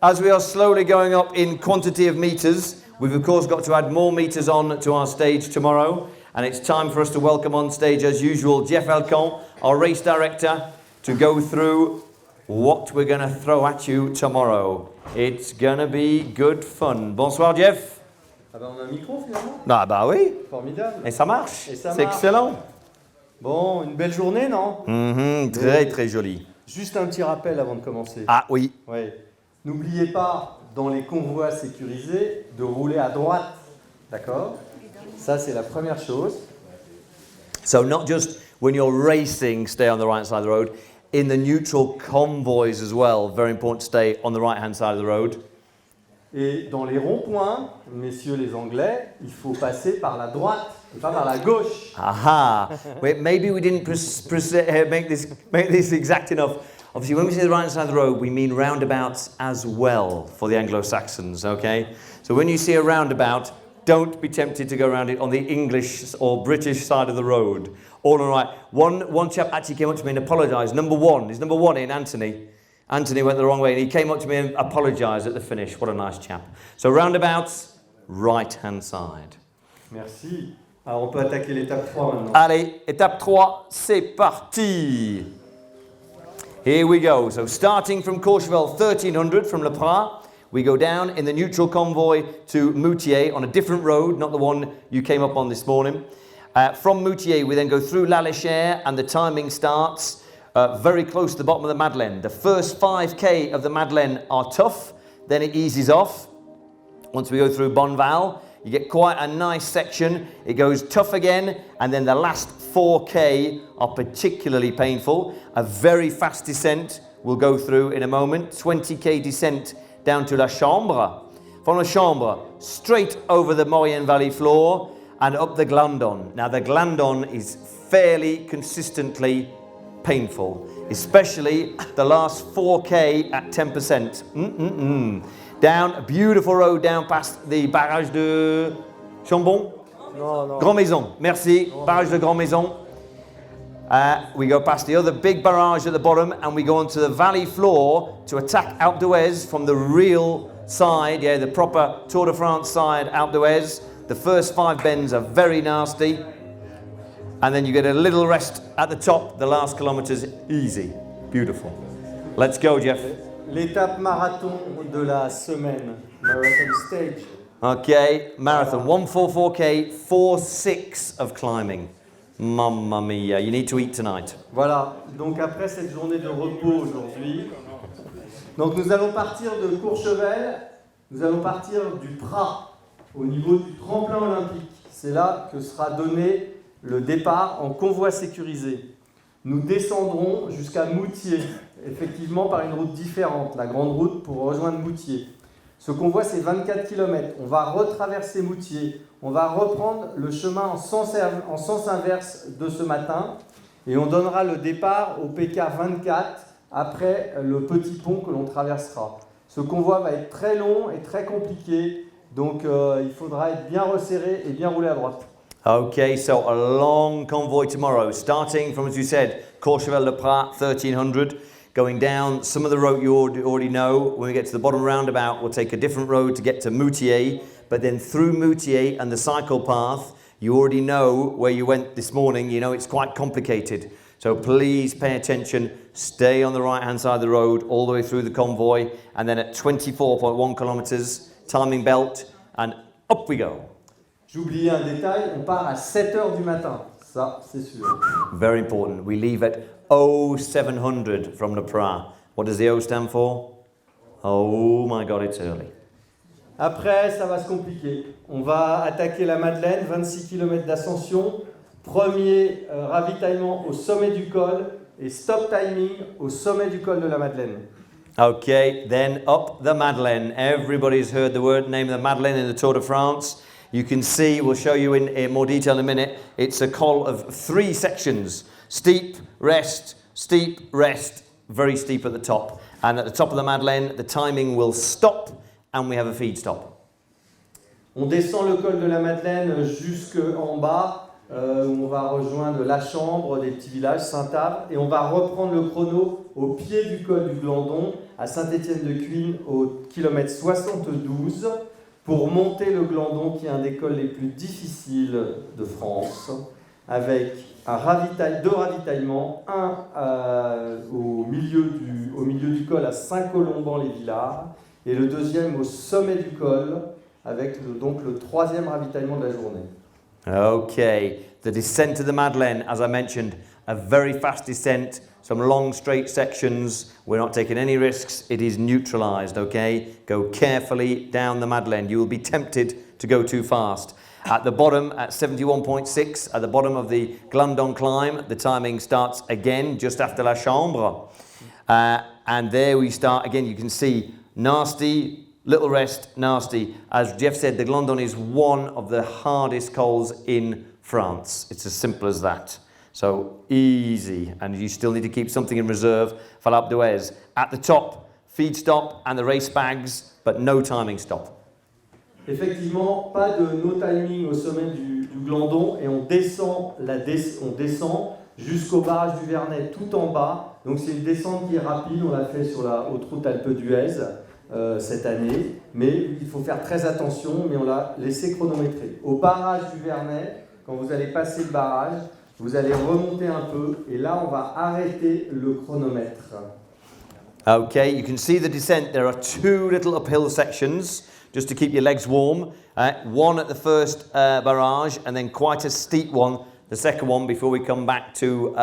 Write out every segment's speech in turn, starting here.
As we are slowly going up in quantity of meters, we've of course got to add more meters on to our stage tomorrow. And it's time for us to welcome on stage, as usual, Jeff Elcon, our race director, to go through what we're going to throw at you tomorrow. It's going to be good fun. Bonsoir, Jeff. Ah ben on a un micro finalement. Ah bah oui. Formidable. Et ça marche. Et ça C'est marche. excellent. Bon, une belle journée, non? Très très joli. Juste un petit rappel avant de commencer. Ah oui. Ouais. N'oubliez pas, dans les convois sécurisés, de rouler à droite. D'accord? Ça, c'est la première chose. So not just when you're racing, stay on the right side of the road. In the neutral convoys as well, very important to stay on the right-hand side of the road. Et dans les ronds-points, messieurs les Anglais, il faut passer par la droite et pas par la gauche. Aha! Wait, maybe we didn't make this exact enough. Obviously, when we say the right side of the road, we mean roundabouts as well for the Anglo-Saxons, okay? So when you see a roundabout, don't be tempted to go around it on the English or British side of the road. All right. One chap actually came up to me and apologised. Number one in, Anthony. Anthony went the wrong way and he came up to me and apologised at the finish. What a nice chap. So roundabouts, right-hand side. Merci. Alors on peut attaquer l'étape 3 maintenant. Allez, étape 3, c'est parti. Here we go. So starting from Courchevel 1300 from Le Prat, we go down in the neutral convoy to Moutier on a different road, not the one you came up on this morning. From Moutier, we then go through La Léchère and the timing starts very close to the bottom of the Madeleine. The first 5k of the Madeleine are tough, then it eases off. Once we go through Bonneval, you get quite a nice section. It goes tough again, and then the last 4k are particularly painful. A very fast descent we'll go through in a moment. 20k descent down to La Chambre. From La Chambre, straight over the Maurienne Valley floor and up the Glandon. Now the Glandon is fairly consistently painful, especially the last 4k at 10%. Down a beautiful road down past the barrage de Chambon? Non. Grand Maison, merci. Barrage de Grand Maison. We go past the other big barrage at the bottom and we go onto the valley floor to attack Alpe d'Huez from the real side, the proper Tour de France side, Alpe d'Huez. The first 5 bends are very nasty. And then you get a little rest at the top, the last kilometers, easy. Beautiful. Let's go, Jeff. L'étape marathon de la semaine, marathon stage. Okay, marathon, 144k, 4-6 of climbing. Mamma mia, you need to eat tonight. Voilà, donc après cette journée de repos aujourd'hui, donc nous allons partir de Courchevel, nous allons partir du Prat, au niveau du tremplin olympique. C'est là que sera donné le départ en convoi sécurisé. Nous descendrons jusqu'à Moutier, effectivement par une route différente, la grande route pour rejoindre Moutier. Ce convoi, c'est 24 km. On va retraverser Moutier. On va reprendre le chemin en sens inverse de ce matin. Et on donnera le départ au PK 24 après le petit pont que l'on traversera. Ce convoi va être très long et très compliqué. Donc il faudra être bien resserré et bien rouler à droite. Okay, so a long convoy tomorrow, starting from, as you said, Courchevel-le-Prat, 1300. Going down some of the road you already know. When we get to the bottom roundabout, we'll take a different road to get to Moutier. But then through Moutier and the cycle path, you already know where you went this morning. You know it's quite complicated. So please pay attention. Stay on the right-hand side of the road all the way through the convoy. And then at 24.1 kilometers, timing belt, and up we go. J'ai oublié un détail, on part à 7h du matin. Ça, c'est sûr. Very important. We leave at 0700 from Le Prat. What does the O stand for? Oh my God, it's early. Après, ça va se compliquer. On va attaquer la Madeleine, 26 km d'ascension. Premier ravitaillement au sommet du col et stop timing au sommet du col de la Madeleine. Okay, then up the Madeleine. Everybody's heard the name of the Madeleine in the Tour de France. You can see, we'll show you in more detail in a minute, it's a col of 3 sections. Steep, rest, very steep at the top. And at the top of the Madeleine, the timing will stop and we have a feed stop. On descend le col de la Madeleine jusqu'en bas, où on va rejoindre la Chambre, des petits villages, Saint-Abre, et on va reprendre le chrono au pied du col du Glandon à Saint-Étienne-de-Cuines au kilomètre 72 pour monter le Glandon, qui est un des cols les plus difficiles de France, avec deux ravitaillements, un au milieu du col à Saint-Colomban-les-Villars et le deuxième au sommet du col, avec donc le troisième ravitaillement de la journée. Okay, the descent to the Madeleine, as I mentioned, a very fast descent, some long straight sections. We're not taking any risks. It is neutralized, okay? Go carefully down the Madeleine. You will be tempted to go too fast. At the bottom, at 71.6, at the bottom of the Glandon climb, the timing starts again just after La Chambre. And there we start again. You can see nasty, little rest, nasty. As Jeff said, the Glandon is one of the hardest cols in France. It's as simple as that. So easy, and you still need to keep something in reserve for l'Alpe d'Huez. At the top, feed stop and the race bags, but no timing stop. Effectivement, pas de no timing au sommet du Glandon, et on descend jusqu'au barrage du Vernet tout en bas. Donc c'est une descente qui est rapide, on l'a fait sur la Haute Route Alps d'Huez cette année, mais il faut faire très attention, mais on l'a laissé chronométrer. Au barrage du Vernet, quand vous allez passer le barrage, vous allez remonter un peu, et là on va arrêter le chronomètre. Okay, you can see the descent. There are two little uphill sections, just to keep your legs warm. One at the first barrage, and then quite a steep one, the second one, before we come back to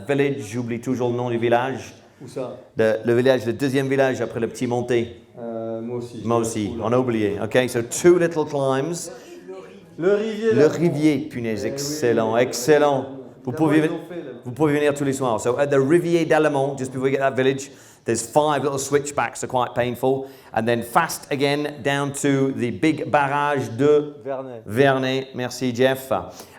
village. J'oublie toujours le nom du village. Où ça? Le village, le deuxième village après le petit montée. Moi aussi. Moi aussi, on a oublié. Okay, so two little climbs. Le Rivier. Le Rivier, punaise, excellent, excellent. Vous pouvez venir tous les soirs. So at the Rivier d'Alemont, just before you get that village, there's 5 little switchbacks, they're quite painful. And then fast again down to the big barrage de Vernet. Merci, Jeff.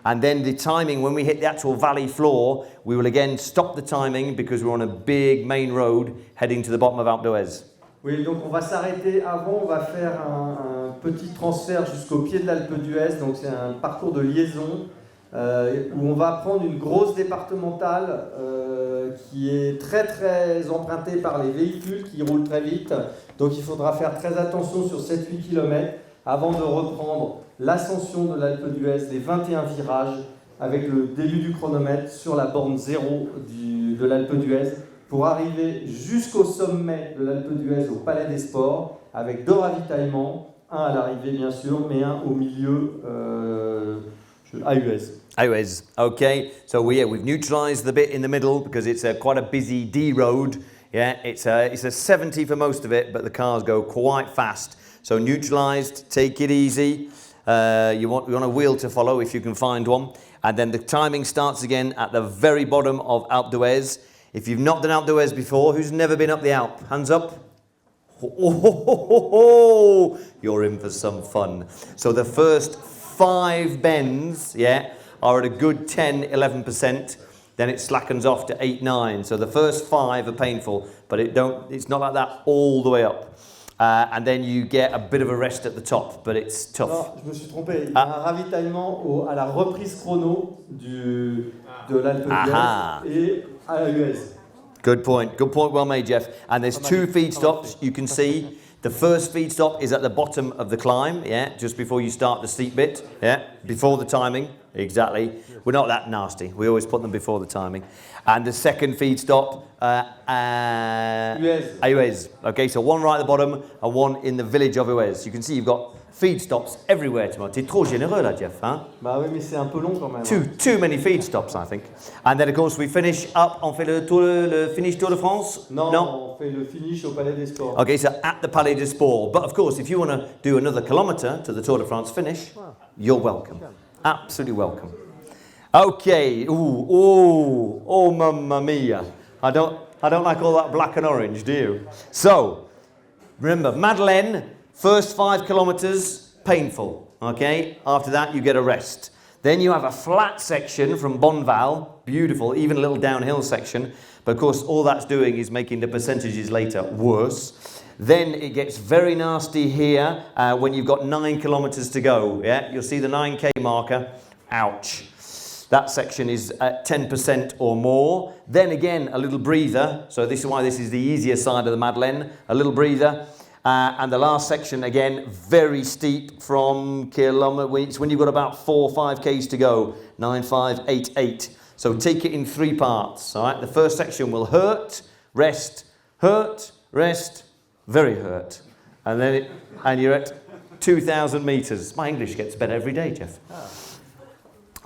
And then the timing, when we hit the actual valley floor, we will again stop the timing because we're on a big main road heading to the bottom of Alpe d'Huez. Oui, donc on va s'arrêter avant, on va faire un petit transfert jusqu'au pied de l'Alpe d'Huez. Donc c'est un parcours de liaison où on va prendre une grosse départementale qui est très très empruntée par les véhicules qui roulent très vite. Donc il faudra faire très attention sur 7-8 km avant de reprendre l'ascension de l'Alpe d'Huez, les 21 virages, avec le début du chronomètre sur la borne 0 de l'Alpe d'Huez, pour arriver jusqu'au sommet de l'Alpe d'Huez au Palais des Sports, avec 2 ravitaillements, un à l'arrivée bien sûr, mais un au milieu à Huez. Anyways, okay, so we've neutralized the bit in the middle because it's quite a busy D road. Yeah, it's a 70 for most of it, but the cars go quite fast. So neutralized, take it easy. You want a wheel to follow if you can find one. And then the timing starts again at the very bottom of Alpe d'Huez. If you've not done Alpe d'Huez before, who's never been up the Alp? Hands up. Oh, you're in for some fun. So the first 5 bends, are at a good 10-11%, then it slackens off to 8-9. So the first 5 are painful, but it's not like that all the way up. And then you get a bit of a rest at the top, but it's tough. Non, je me suis trompé. Il y a un ravitaillement à la reprise chrono de l'Alpe d'Huez et à Huez. Good point, well made, Jeff. And there's 2 feed stops, you can see. The first feed stop is at the bottom of the climb, just before you start the steep bit, before the timing, exactly. We're not that nasty, we always put them before the timing. And the second feed stop, Huez. Okay, so 1 right at the bottom and 1 in the village of Huez. You can see you've got feed stops everywhere tomorrow. T'es trop généreux là, Jeff, hein? Bah oui, mais c'est un peu long quand même. Too many feed stops, I think. And then of course we finish up, on fait le finish Tour de France? Non, on fait le finish au Palais des Sports. Okay, so at the Palais des Sports. But of course, if you want to do another kilometre to the Tour de France finish, you're welcome. Absolutely welcome. Okay, oh, mamma mia. I don't like all that black and orange, do you? So, remember, Madeleine, first 5 kilometres, painful, okay? After that, you get a rest. Then you have a flat section from Bonneval, beautiful, even a little downhill section. But of course, all that's doing is making the percentages later worse. Then it gets very nasty here when you've got 9 kilometres to go, You'll see the 9k marker. Ouch. That section is at 10% or more. Then again, a little breather. So this is why this is the easier side of the Madeleine. A little breather. And the last section, again, very steep from kilometre. It's when you've got about 4 or 5 Ks to go. 9, 5, 8, 8. So take it in 3 parts. All right. The first section will hurt, rest, very hurt. And then and you're at 2,000 metres. My English gets better every day, Jeff.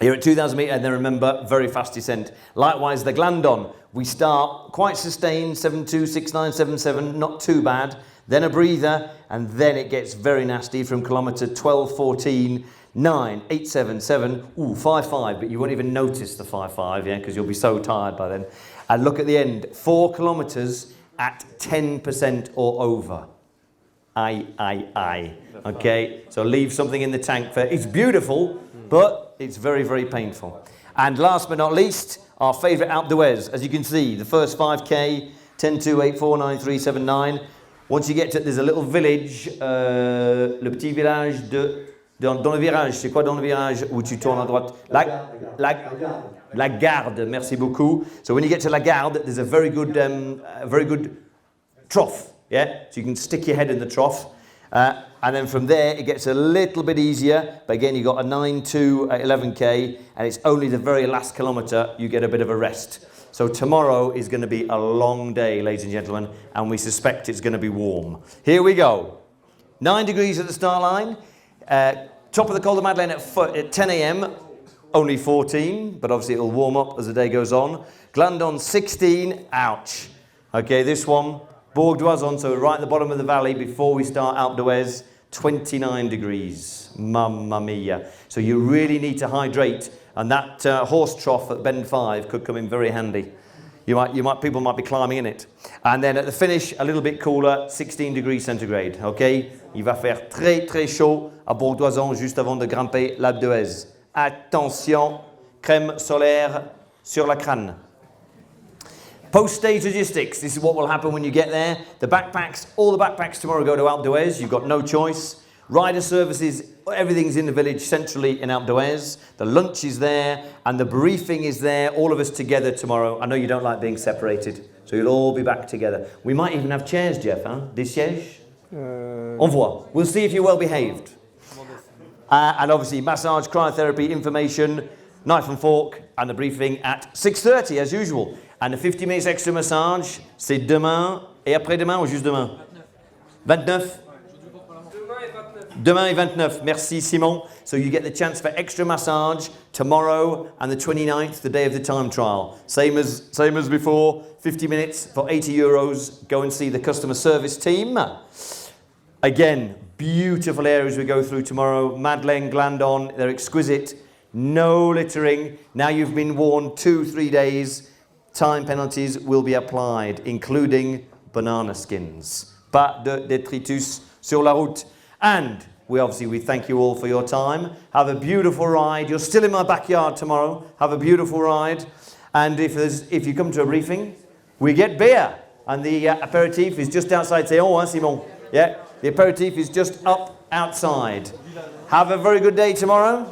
You're at 2,000 metres, and then remember, very fast descent. Likewise, the Glandon. We start quite sustained, 7.2, 6.9, 7.7, not too bad. Then a breather, and then it gets very nasty from kilometre 12, 14, 9, 8, 7, 7, 5, 5, but you won't even notice the 5, 5, yeah, because you'll be so tired by then. And look at the end, 4 kilometres at 10% or over. Aye. Okay, so leave something in the tank for, it's beautiful, but it's very, very painful. And last but not least, our favourite Alpe d'Huez. As you can see, the first 5K, 10, 2, 8, 4, 9, 3, 7, 9. Once you get to, there's a little village, le petit village dans le virage. C'est quoi dans le virage où tu tournes à droite? La Garde, merci beaucoup. So when you get to La Garde, there's a very good trough, yeah? So you can stick your head in the trough. And then from there, it gets a little bit easier. But again, you've got a 9, 2, 11K, and it's only the very last kilometre you get a bit of a rest. So tomorrow is going to be a long day, ladies and gentlemen, and we suspect it's going to be warm. Here we go. 9 degrees at the start line. Top of the Col de Madeleine at 10 a.m. Only 14, but obviously it'll warm up as the day goes on. Glandon 16, ouch. Okay, this one, Bourg d'Oisans, so right at the bottom of the valley before we start Alpe d'Huez, 29 degrees. Mamma mia. So you really need to hydrate. And that horse trough at Bend 5 could come in very handy. People might be climbing in it. And then at the finish, a little bit cooler, 16 degrees centigrade. Okay? Il va faire très très chaud à Bourg d'Oisans juste avant de grimper l'Alpe d'Huez. Attention, crème solaire sur la crâne. Post-stage logistics. This is what will happen when you get there. The backpacks, all the backpacks tomorrow go to Alpe d'Huez. You've got no choice. Rider services, everything's in the village centrally in Alpe d'Huez. The lunch is there and the briefing is there, all of us together tomorrow. I know you don't like being separated, so you'll all be back together. We might even have chairs, Jeff, huh? Des sièges? On voit. We'll see if you're well behaved. And obviously massage, cryotherapy, information, knife and fork, and the briefing at 6:30 as usual. And the 50 minutes extra massage, c'est demain et après-demain ou juste demain? 29? Demain et 29. Merci, Simon. So you get the chance for extra massage tomorrow and the 29th, the day of the time trial. Same as before, 50 minutes for 80 euros. Go and see the customer service team. Again, beautiful areas we go through tomorrow. Madeleine, Glandon, they're exquisite. No littering. Now you've been warned 2-3 days. Time penalties will be applied, including banana skins. Pas de détritus sur la route. And we thank you all for your time. Have a beautiful ride. You're still in my backyard tomorrow. Have a beautiful ride. And if you come to a briefing, we get beer. And the aperitif is just outside. C'est on, hein, Simon? Yeah, the aperitif is just up outside. Have a very good day tomorrow.